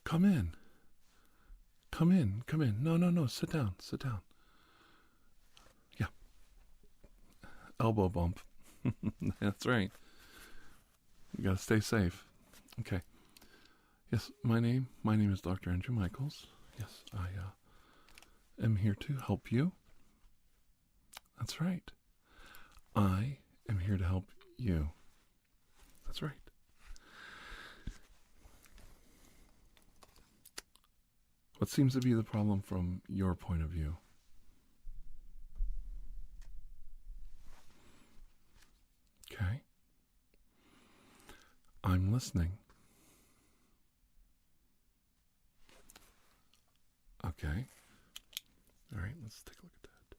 Come in. Come in. Come in. No, no, no. Sit down. Sit down. Yeah. Elbow bump. That's right. You gotta stay safe. Okay. Yes, my name is Dr. Andrew Michaels. Yes, I am here to help you. That's right. I am here to help you. That's right. What seems to be the problem from your point of view? Okay. I'm listening. Okay. All right, let's take a look at that.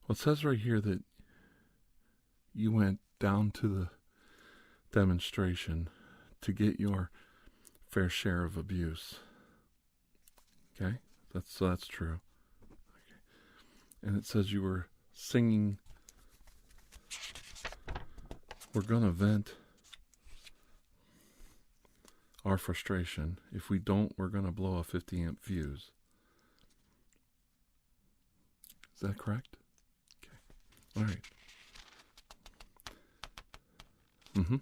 Well, it says right here that you went down to the demonstration to get your fair share of abuse. Okay? That's true. Okay. And it says you were singing, we're going to vent our frustration. If we don't, we're going to blow a 50 amp fuse. Is that correct? Okay. All right. Mm-hmm. Okay.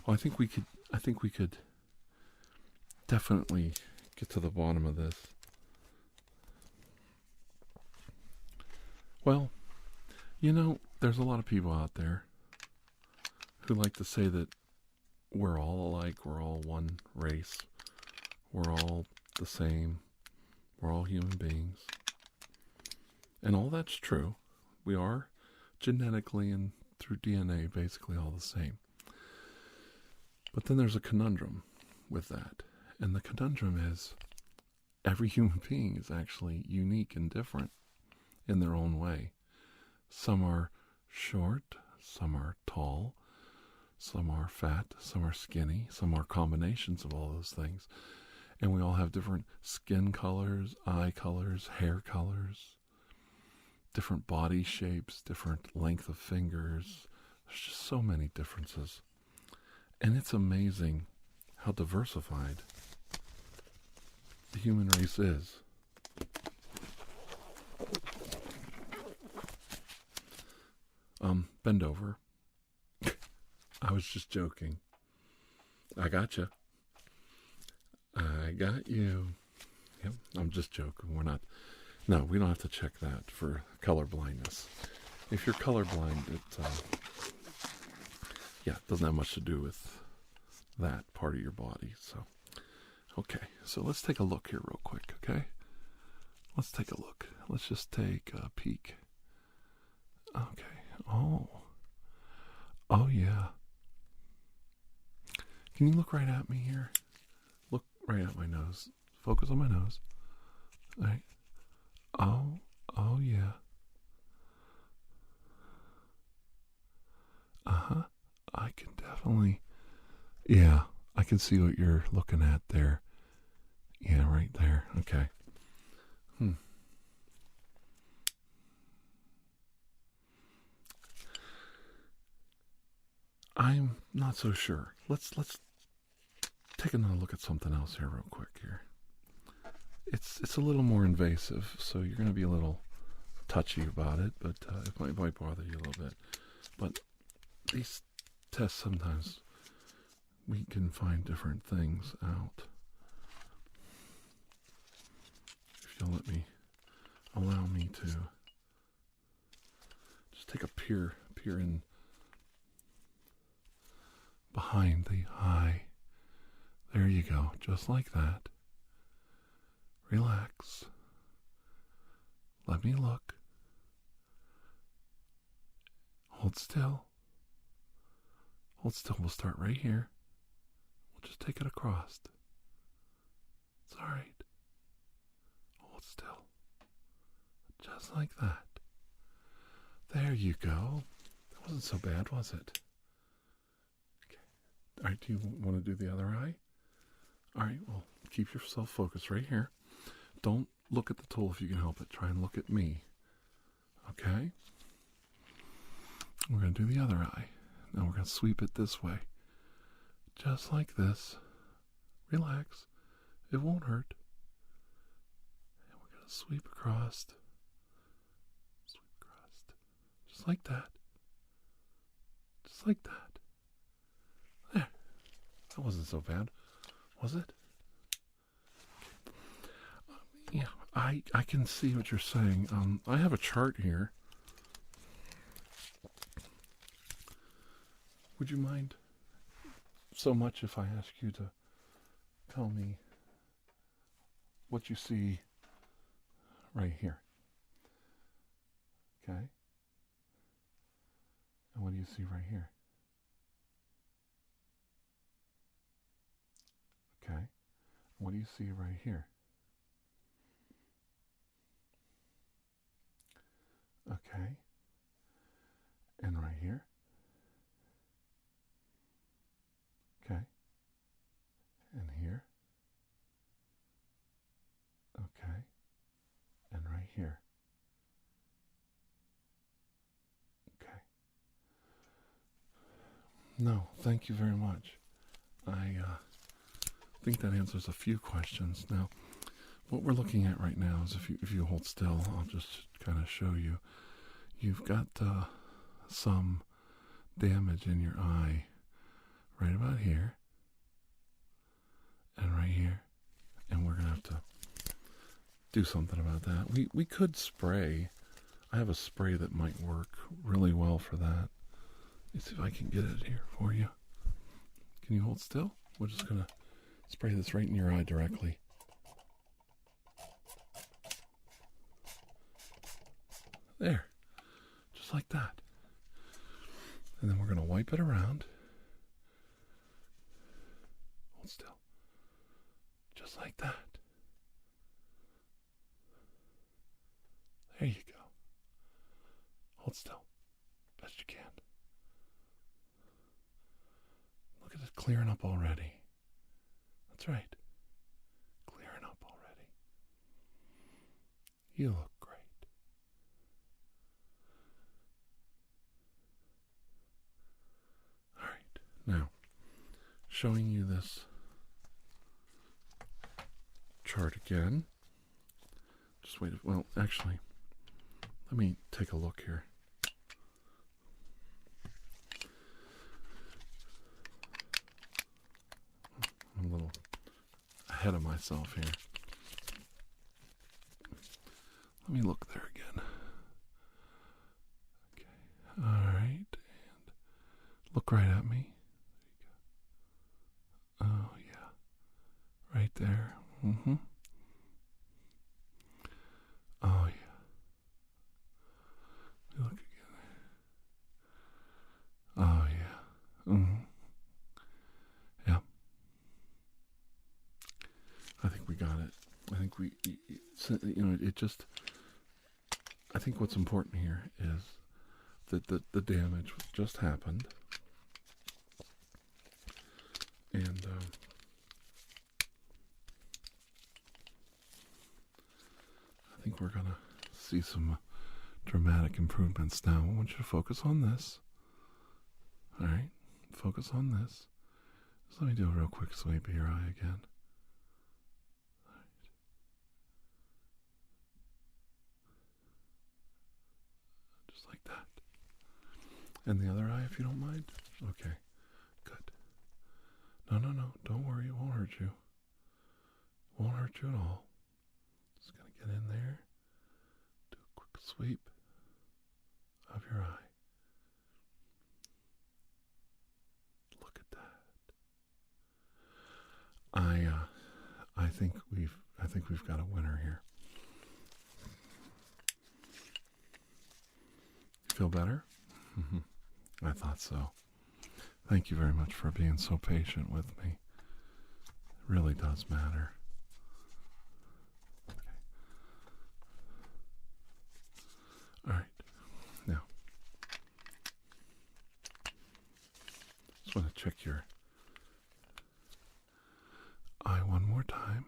Well, I think we could definitely get to the bottom of this. Well, you know, there's a lot of people out there who like to say that we're all alike, we're all one race, we're all the same, we're all human beings. And all that's true. We are genetically and through DNA basically all the same. But then there's a conundrum with that. And the conundrum is every human being is actually unique and different in their own way. Some are short, some are tall, some are fat, some are skinny, some are combinations of all those things. And we all have different skin colors, eye colors, hair colors, different body shapes, different length of fingers. There's just so many differences. And it's amazing how diversified the human race is. Bend over. I was just joking. I gotcha. I got you. Yep, I'm just joking. No, we don't have to check that for color blindness. If you're colorblind, it doesn't have much to do with that part of your body. So, okay. So let's take a look here real quick, okay? Let's take a look. Let's just take a peek. Okay. Oh yeah. Can you look right at me here? Look right at my nose. Focus on my nose. All right. Oh yeah. I can definitely, I can see what you're looking at there. Yeah, right there. Okay. I'm not so sure. Let's take another look at something else here real quick here. It's a little more invasive, so you're going to be a little touchy about it, but it might bother you a little bit. But these tests, sometimes we can find different things out. If you'll allow me to just take a peer in behind the eye. There you go, just like that. Relax. Let me look. Hold still. Hold still. We'll start right here. We'll just take it across. It's all right. Hold still. Just like that. There you go. That wasn't so bad, was it? Okay. All right, do you want to do the other eye? All right, well, keep yourself focused right here. Don't look at the tool if you can help it. Try and look at me. Okay? We're going to do the other eye. Now we're going to sweep it this way. Just like this. Relax. It won't hurt. And we're going to sweep across. Sweep across. Just like that. Just like that. There. That wasn't so bad, was it? Yeah, I can see what you're saying. I have a chart here. Would you mind so much if I ask you to tell me what you see right here? Okay? And what do you see right here? Okay? What do you see right here? Okay? And right here? Okay? And here? Okay? And right here? Okay. No, thank you very much. I think that answers a few questions. Now, what we're looking at right now is if you hold still, I'll just kind of show you. You've got some damage in your eye right about here and right here, and we're gonna have to do something about that. We could spray. I have a spray that might work really well for that. Let's see if I can get it here for you. Can you hold still? We're just gonna spray this right in your eye directly. There. Just like that. And then we're going to wipe it around. Hold still. Just like that. There you go. Hold still. Best you can. Look at it clearing up already. That's right. Clearing up already. You look great. Now, showing you this chart again. Just wait. Well, actually, let me take a look here. I'm a little ahead of myself here. Let me look there again. Okay. All right. And look right at me. Oh, yeah. Right there. Mm-hmm. Oh, yeah. Look again. Oh, yeah. Mm-hmm. Yeah. I think we got it. I think it just, I think what's important here is that the damage just happened. And I think we're going to see some dramatic improvements now. I want you to focus on this. All right? Focus on this. Just let me do a real quick sweep of your eye again. All right. Just like that. And the other eye, if you don't mind. Okay. Good. No. Don't worry. It won't hurt you. It won't hurt you at all. Just going to get in there. Do a quick sweep of your eye. Look at that. I think we've got a winner here. Feel better? I thought so. Thank you very much for being so patient with me. It really does matter. Okay. All right. Now, just want to check your eye one more time.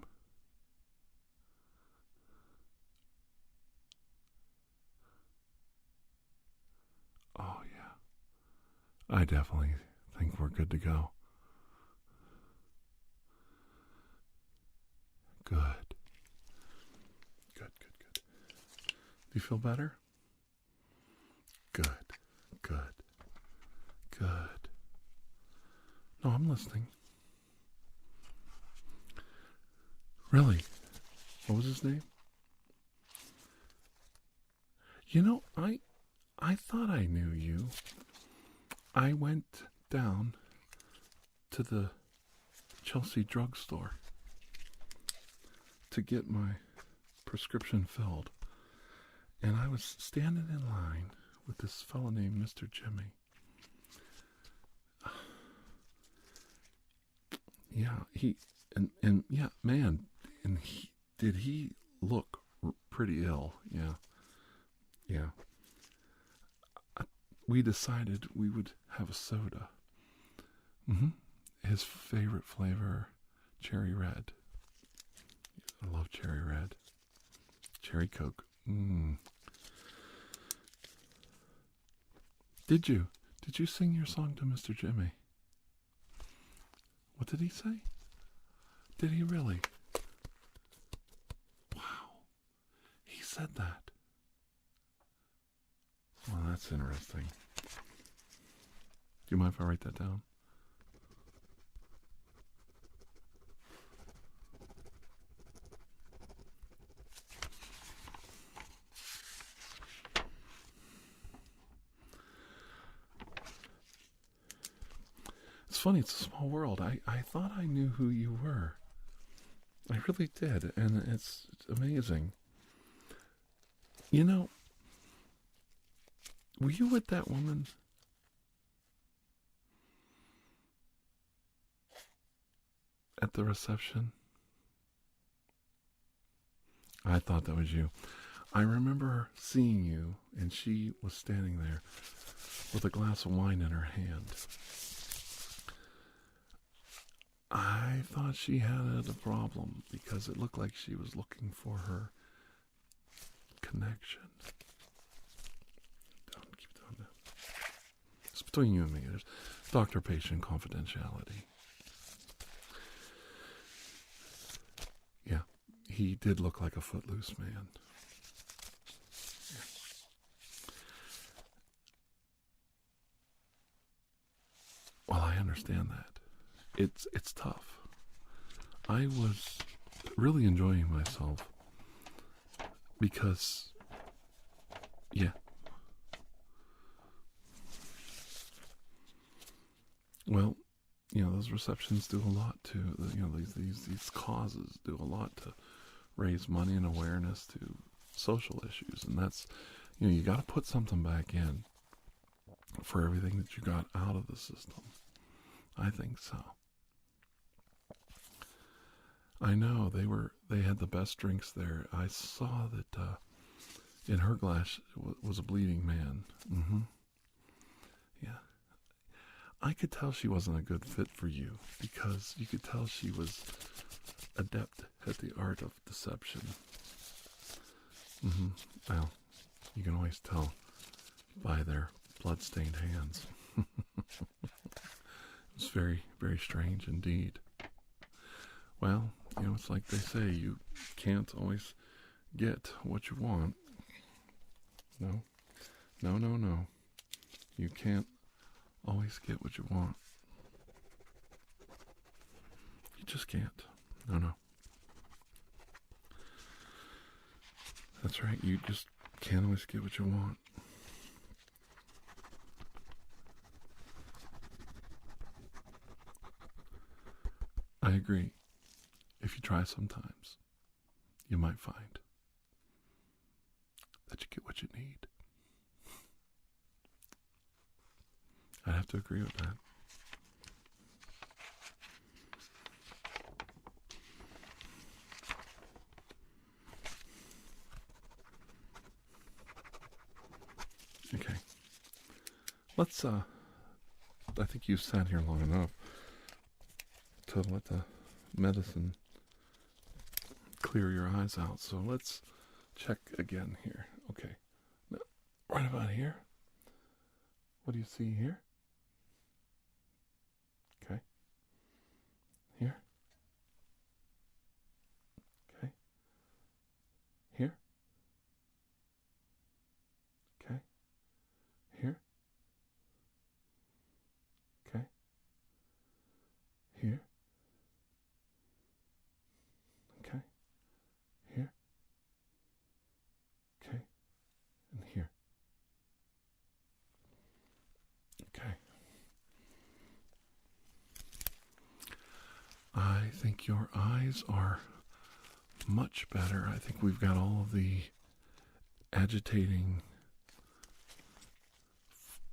Oh, yeah. I definitely think we're good to go. Good. Good, good, good. Do you feel better? Good, good, good. No, I'm listening. Really? What was his name? You know, I thought I knew you. I went down to the Chelsea drugstore to get my prescription filled. And I was standing in line with this fellow named Mr. Jimmy. Yeah, yeah, man, and did he look pretty ill? Yeah, yeah. We decided we would have a soda. His favorite flavor, cherry red. I love cherry red. Cherry Coke. Did you sing your song to Mr. Jimmy? What did he say? Did he really? Wow. He said that. Well, that's interesting. Do you mind if I write that down? It's funny, it's a small world. I thought I knew who you were. I really did, and it's amazing. You know, were you with that woman at the reception? I thought that was you. I remember seeing you, and she was standing there with a glass of wine in her hand. I thought she had a problem because it looked like she was looking for her connection. Keep it down now. It's between you and me. There's doctor-patient confidentiality. Yeah, he did look like a footloose man. Yeah. Well, I understand that. It's tough. I was really enjoying myself because, yeah. Well, you know, those receptions do a lot to, you know, these causes do a lot to raise money and awareness to social issues, and that's, you know, you got to put something back in for everything that you got out of the system. I think so. I know they had the best drinks there. I saw that in her glass was a bleeding man. Yeah. I could tell she wasn't a good fit for you because you could tell she was adept at the art of deception. Well, you can always tell by their blood-stained hands. It was very, very strange indeed. Well, you know, it's like they say, you can't always get what you want. No. You can't always get what you want. You just can't. No. That's right, you just can't always get what you want. I agree. If you try sometimes, you might find that you get what you need. I have to agree with that. Okay. Let's, I think you've sat here long enough to let the medicine clear your eyes out. So let's check again here. Okay. Now, right about here. What do you see here? your eyes are much better. I think we've got all of the agitating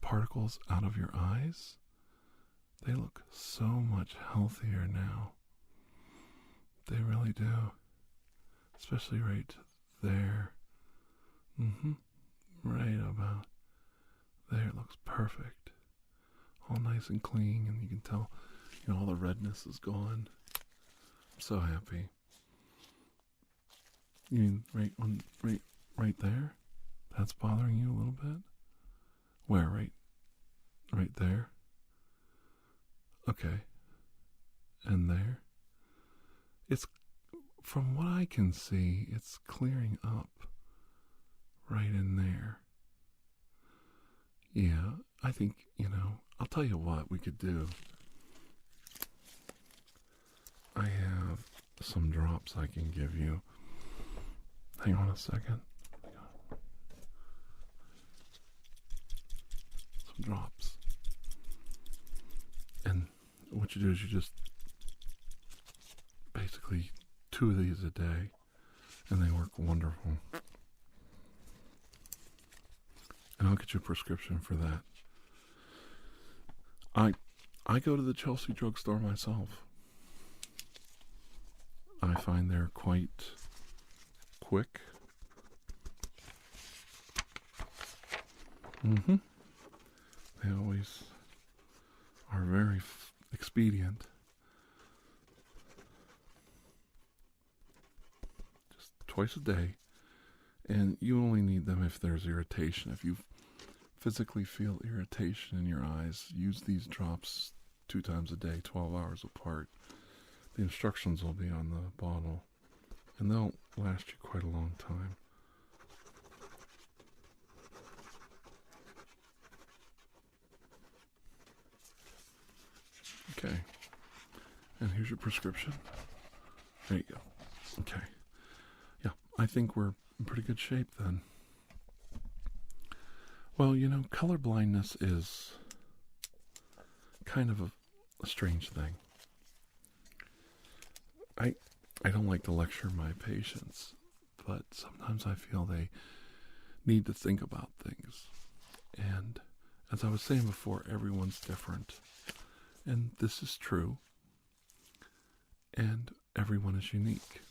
particles out of your eyes. They look so much healthier now. They really do. Especially right there. Right about there. It looks perfect. All nice and clean, and you can tell, all the redness is gone. I'm so happy. You mean right there? That's bothering you a little bit? Where? Right there? Okay. And there? It's, from what I can see, it's clearing up right in there. Yeah, I think, I'll tell you what we could do. I have some drops I can give you. Hang on a second. Some drops. And what you do is you just basically 2 of these a day, and they work wonderful. And I'll get you a prescription for that. I go to the Chelsea drugstore myself. I find they're quite quick. They always are very expedient. Just twice a day. And you only need them if there's irritation. If you physically feel irritation in your eyes, use these drops 2 times a day, 12 hours apart. The instructions will be on the bottle, and they'll last you quite a long time. Okay, and here's your prescription. There you go. Okay. Yeah, I think we're in pretty good shape then. Well, color blindness is kind of a strange thing. I don't like to lecture my patients, but sometimes I feel they need to think about things. And as I was saying before, everyone's different. And this is true. And everyone is unique.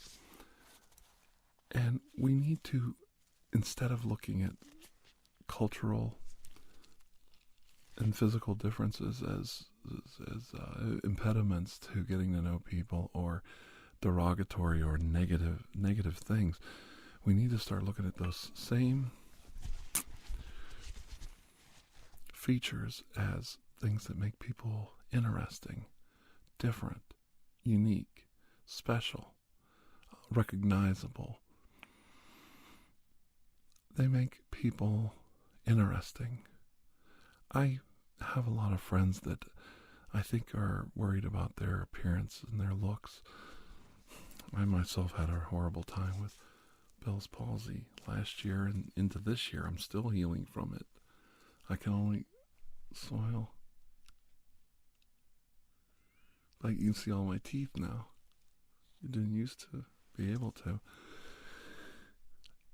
And we need to, instead of looking at cultural and physical differences as impediments to getting to know people, or derogatory or negative things, we need to start looking at those same features as things that make people interesting, different, unique, special, recognizable. They make people interesting. I have a lot of friends that I think are worried about their appearance and their looks. I myself had a horrible time with Bell's palsy last year, and into this year I'm still healing from it. I can only soil. Like, you can see all my teeth now. You didn't used to be able to.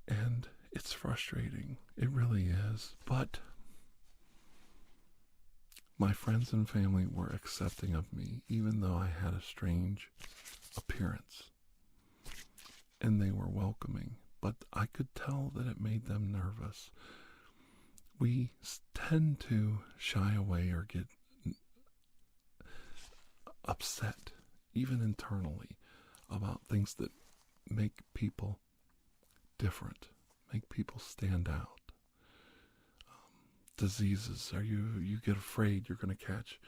And it's frustrating. It really is. But my friends and family were accepting of me, even though I had a strange appearance. And they were welcoming. But I could tell that it made them nervous. We tend to shy away or get upset, even internally, about things that make people different, make people stand out. Diseases, you get afraid you're going to catch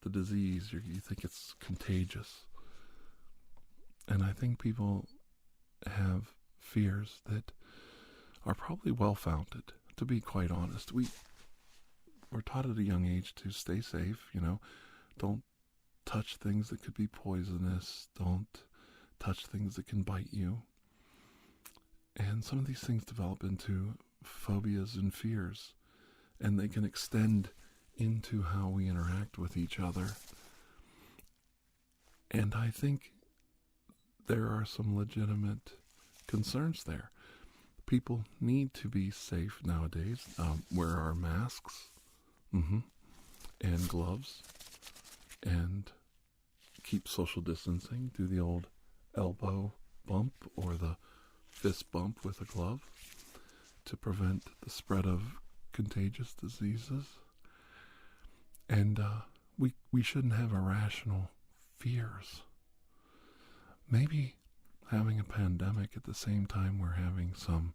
the disease, you think it's contagious. And I think people have fears that are probably well-founded, to be quite honest. We're taught at a young age to stay safe, don't touch things that could be poisonous, don't touch things that can bite you. And some of these things develop into phobias and fears, and they can extend into how we interact with each other. And I think there are some legitimate concerns there. People need to be safe nowadays. Wear our masks and gloves and keep social distancing. Do the old elbow bump or the fist bump with a glove to prevent the spread of contagious diseases. And we shouldn't have irrational fears. Maybe having a pandemic at the same time we're having some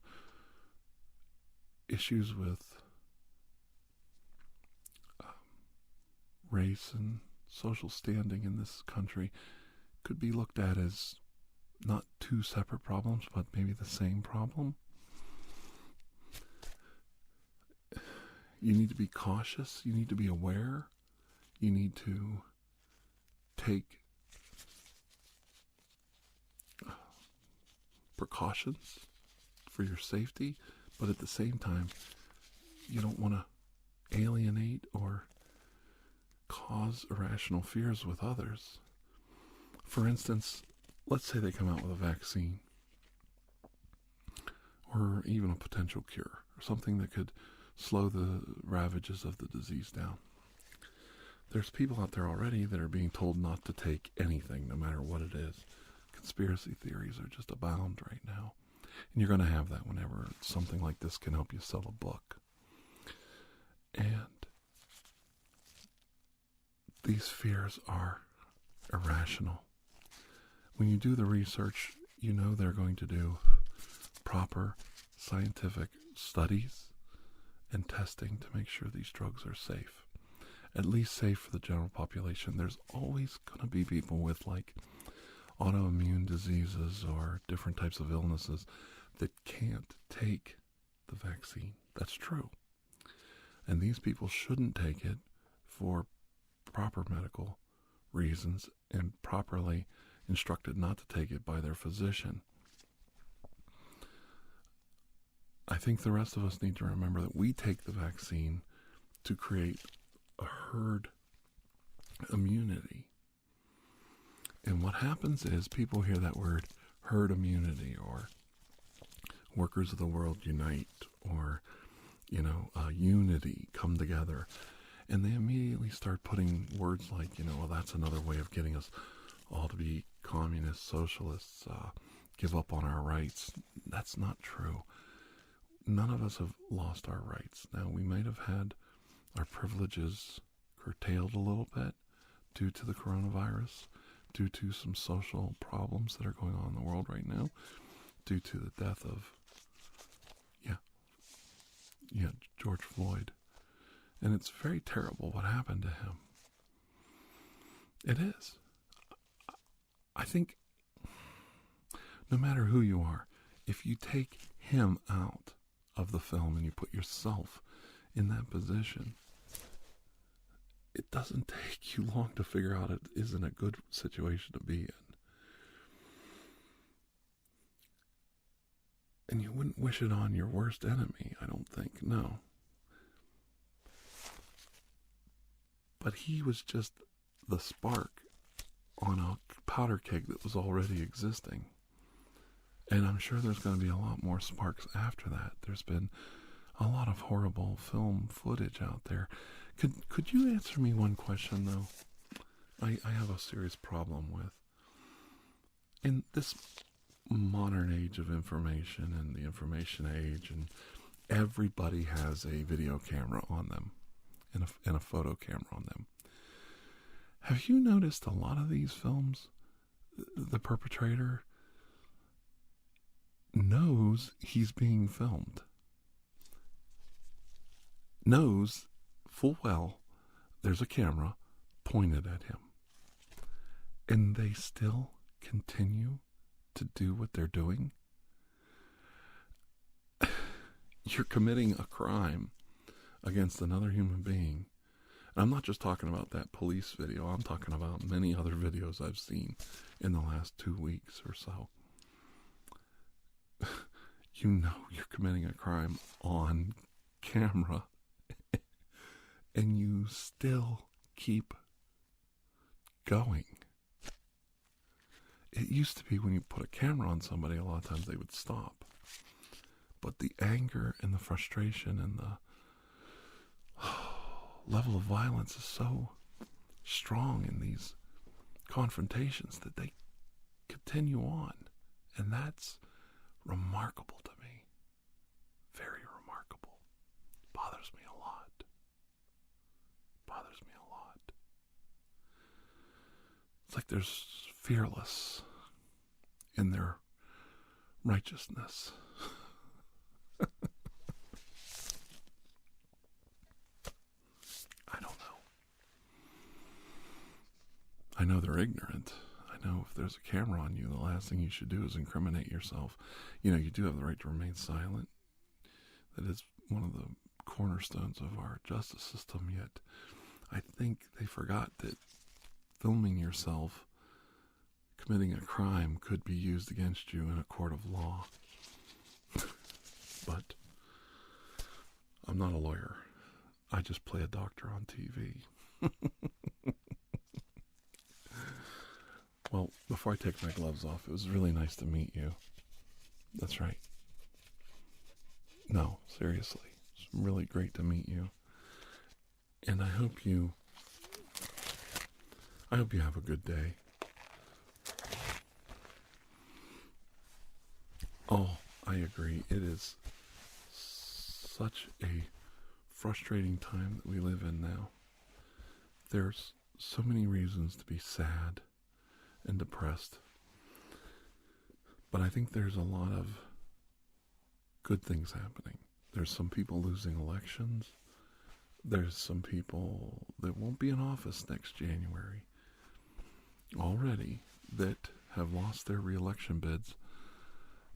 issues with race and social standing in this country could be looked at as not two separate problems, but maybe the same problem. You need to be cautious. You need to be aware. You need to take precautions for your safety, but at the same time, you don't want to alienate or cause irrational fears with others. For instance, let's say they come out with a vaccine or even a potential cure or something that could slow the ravages of the disease down. There's people out there already that are being told not to take anything, no matter what it is. Conspiracy theories are just abound right now. And you're going to have that whenever something like this can help you sell a book. And these fears are irrational. When you do the research, you know they're going to do proper scientific studies and testing to make sure these drugs are safe. At least safe for the general population. There's always going to be people with like autoimmune diseases or different types of illnesses that can't take the vaccine. That's true. And these people shouldn't take it for proper medical reasons and properly instructed not to take it by their physician. I think the rest of us need to remember that we take the vaccine to create a herd immunity. And what happens is people hear that word herd immunity or workers of the world unite or, unity, come together. And they immediately start putting words like, well, that's another way of getting us all to be communist, socialists, give up on our rights. That's not true. None of us have lost our rights. Now, we might have had our privileges curtailed a little bit due to the coronavirus, due to some social problems that are going on in the world right now, due to the death of, George Floyd. And it's very terrible what happened to him. It is. I think no matter who you are, if you take him out of the film and you put yourself in that position, it doesn't take you long to figure out it isn't a good situation to be in. And you wouldn't wish it on your worst enemy, I don't think, no. But he was just the spark on a powder keg that was already existing. And I'm sure there's going to be a lot more sparks after that. There's been a lot of horrible film footage out there. Could you answer me one question, though? I have a serious problem with. In this modern age of information and the information age, and everybody has a video camera on them and a photo camera on them. Have you noticed a lot of these films, the perpetrator knows he's being filmed? Knows full well there's a camera pointed at him. And they still continue to do what they're doing? You're committing a crime against another human being. And I'm not just talking about that police video. I'm talking about many other videos I've seen in the last 2 weeks or so. You know you're committing a crime on camera. And you still keep going. It used to be when you put a camera on somebody, a lot of times they would stop. But the anger and the frustration and the level of violence is so strong in these confrontations that they continue on. And that's remarkable to me. Very remarkable. Bothers me a lot. Bothers me a lot. It's like they're fearless in their righteousness. I don't know. I know they're ignorant. I know if there's a camera on you, the last thing you should do is incriminate yourself. You know, you do have the right to remain silent. That is one of the cornerstones of our justice system, yet I think they forgot that filming yourself committing a crime could be used against you in a court of law. But I'm not a lawyer. I just play a doctor on TV. Well, before I take my gloves off, it was really nice to meet you. That's right. No, seriously. It's really great to meet you. And I hope you have a good day. Oh, I agree. It is such a frustrating time that we live in now. There's so many reasons to be sad and depressed. But I think there's a lot of good things happening. There's some people losing elections. There's some people that won't be in office next January already that have lost their re-election bids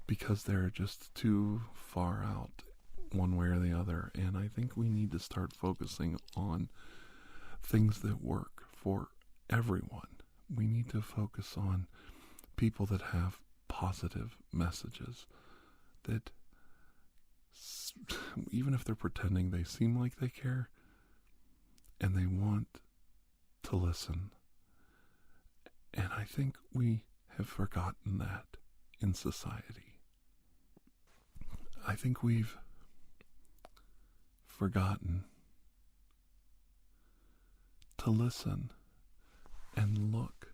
because they're just too far out one way or the other. And I think we need to start focusing on things that work for everyone. We need to focus on people that have positive messages, that even if they're pretending, they seem like they care and they want to listen. And I think we have forgotten that in society. I think we've forgotten to listen and look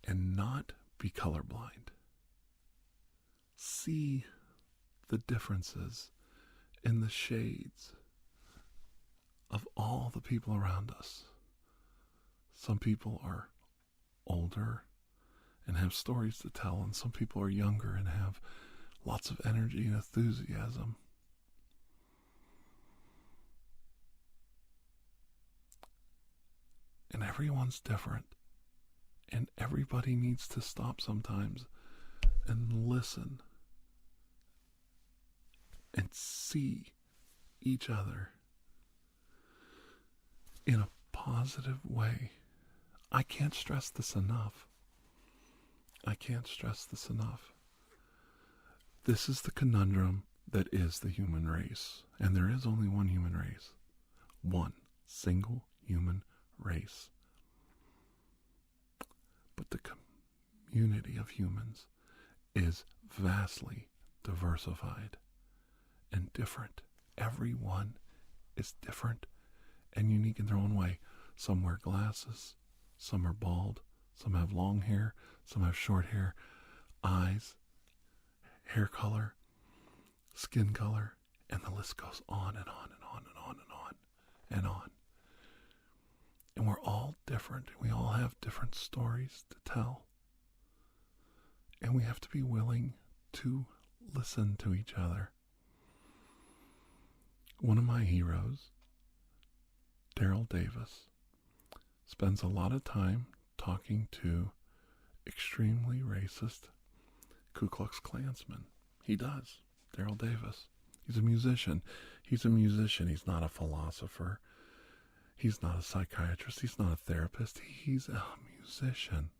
and not be colorblind. See the differences in the shades of all the people around us. Some people are older and have stories to tell, and some people are younger and have lots of energy and enthusiasm. And everyone's different. And everybody needs to stop sometimes and listen and see each other in a positive way. I can't stress this enough. I can't stress this enough. This is the conundrum that is the human race. And there is only one human race. One single human race. But the community of humans is vastly diversified and different. Everyone is different and unique in their own way. Some wear glasses, some are bald, some have long hair, some have short hair, eyes, hair color, skin color, and the list goes on and on and on and on and on and on. And we're all different. We all have different stories to tell. And we have to be willing to listen to each other. One of my heroes, Daryl Davis, spends a lot of time talking to extremely racist Ku Klux Klansmen. He does. Daryl Davis. He's a musician. He's not a philosopher. He's not a psychiatrist. He's not a therapist. He's a musician.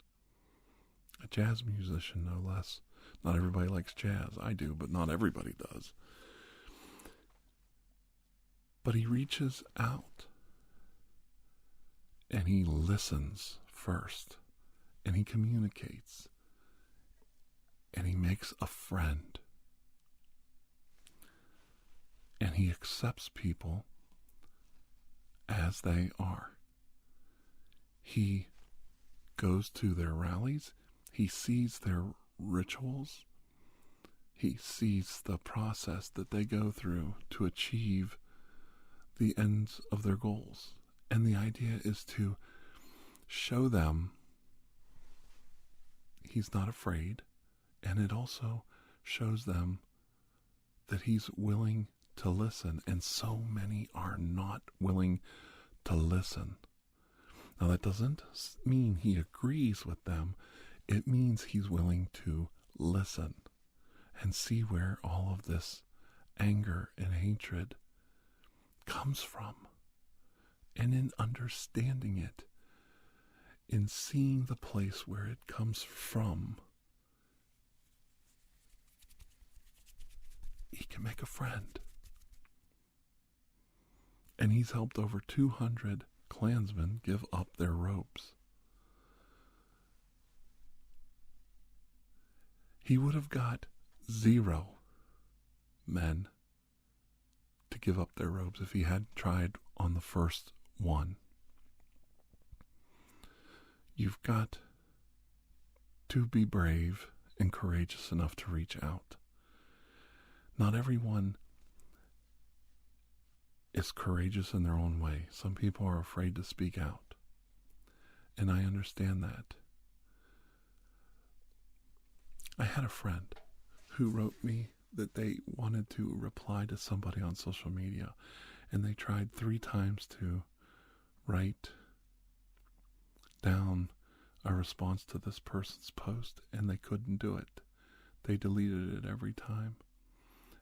A jazz musician, no less. Not everybody likes jazz. I do, but not everybody does. But he reaches out and he listens first. and he communicates, and he makes a friend, and he accepts people as they are. He goes to their rallies, he sees their rituals, he sees the process that they go through to achieve the ends of their goals. And the idea is to show them he's not afraid, and it also shows them that he's willing to listen, and so many are not willing to listen. Now, that doesn't mean he agrees with them. It means he's willing to listen and see where all of this anger and hatred comes from. And in understanding it, in seeing the place where it comes from, he can make a friend. And he's helped over 200 Klansmen give up their robes. He would have got 0 men to give up their robes if he had tried on the first one. You've got to be brave and courageous enough to reach out. Not everyone is courageous in their own way. Some people are afraid to speak out, and I understand that. I had a friend who wrote me that they wanted to reply to somebody on social media, and they tried 3 times to write down a response to this person's post, and they couldn't do it. They deleted it every time,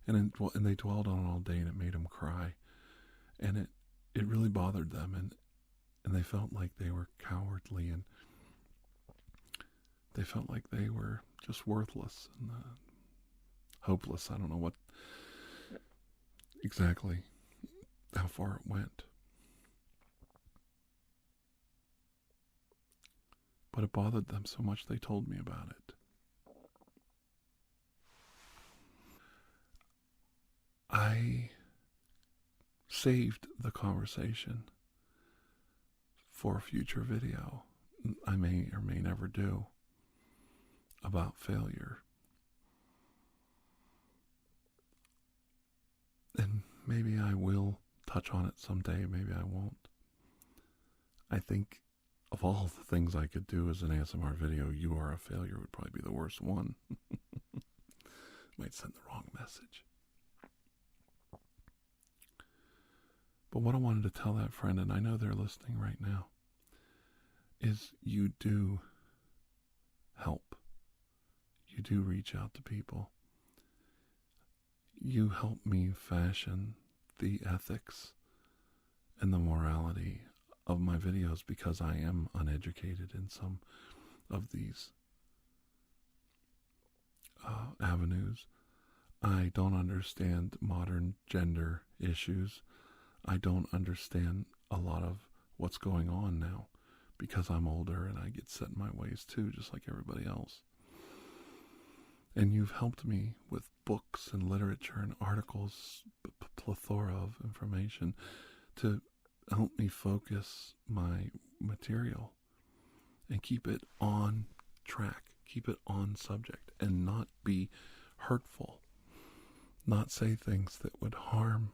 and they dwelled on it all day, and it made them cry, and it really bothered them, and they felt like they were cowardly, and they felt like they were just worthless and hopeless. I don't know what exactly how far it went, but it bothered them so much they told me about it. I saved the conversation for a future video I may or may never do about failure. And maybe I will touch on it someday, maybe I won't. I think of all the things I could do as an ASMR video, "You are a failure" would probably be the worst one. Might send the wrong message. But what I wanted to tell that friend, and I know they're listening right now, is you do help. You do reach out to people. You help me fashion the ethics and the morality of my videos because I am uneducated in some of these avenues. I don't understand modern gender issues. I don't understand a lot of what's going on now because I'm older and I get set in my ways too, just like everybody else. And you've helped me with books and literature and articles, plethora of information to help me focus my material and keep it on track, keep it on subject, and not be hurtful, not say things that would harm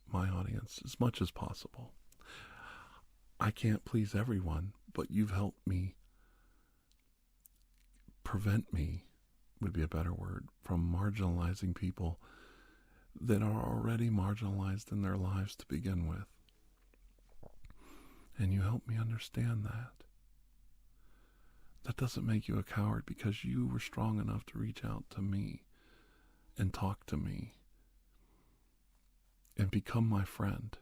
my audience as much as possible. I can't please everyone, but you've helped me prevent me, would be a better word, from marginalizing people that are already marginalized in their lives to begin with. And you help me understand that. That doesn't make you a coward because you were strong enough to reach out to me and talk to me and become my friend.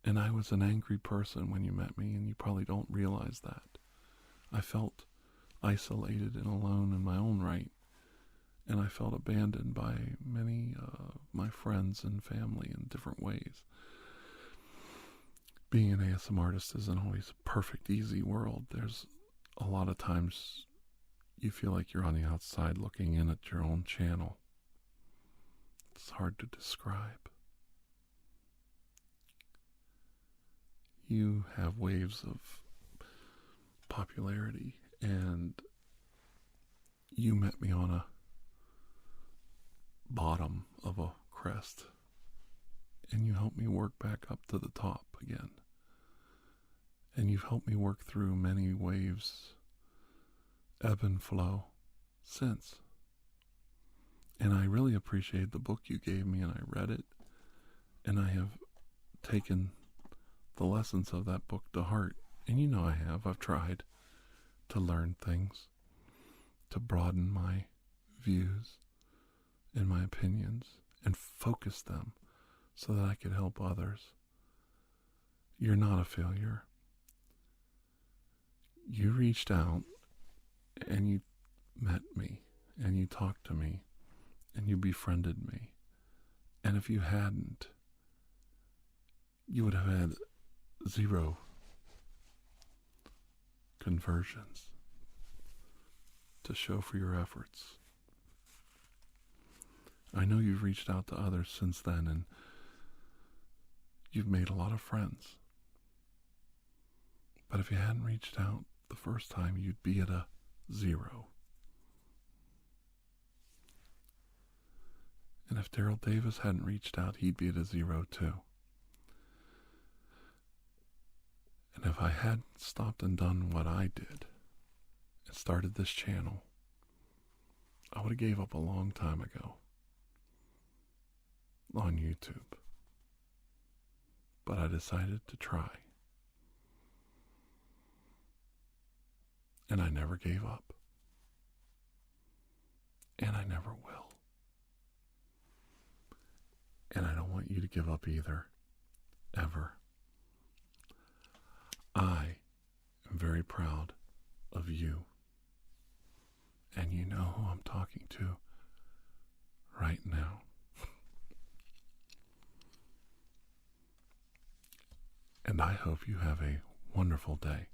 And I was an angry person when you met me, and you probably don't realize that. I felt isolated and alone in my own right, and I felt abandoned by many my friends and family in different ways. Being an ASMR artist isn't always a perfect, easy world. There's a lot of times you feel like you're on the outside looking in at your own channel. It's hard to describe. You have waves of popularity, and you met me on a bottom of a crest, and you helped me work back up to the top again. And you've helped me work through many waves, ebb and flow, since. And I really appreciate the book you gave me, and I read it, and I have taken the lessons of that book to heart. And you know I have. I've tried to learn things, to broaden my views and my opinions, and focus them so that I could help others. You're not a failure. You reached out, and you met me, and you talked to me, and you befriended me. And if you hadn't, you would have had 0 conversions to show for your efforts. I know you've reached out to others since then, and you've made a lot of friends. But if you hadn't reached out the first time, you'd be at a 0. And if Daryl Davis hadn't reached out, he'd be at a 0 too. And if I hadn't stopped and done what I did and started this channel, I would have gave up a long time ago on YouTube. But I decided to try. And I never gave up. And I never will. And I don't want you to give up either. Ever. I am very proud of you. And you know who I'm talking to right now. And I hope you have a wonderful day.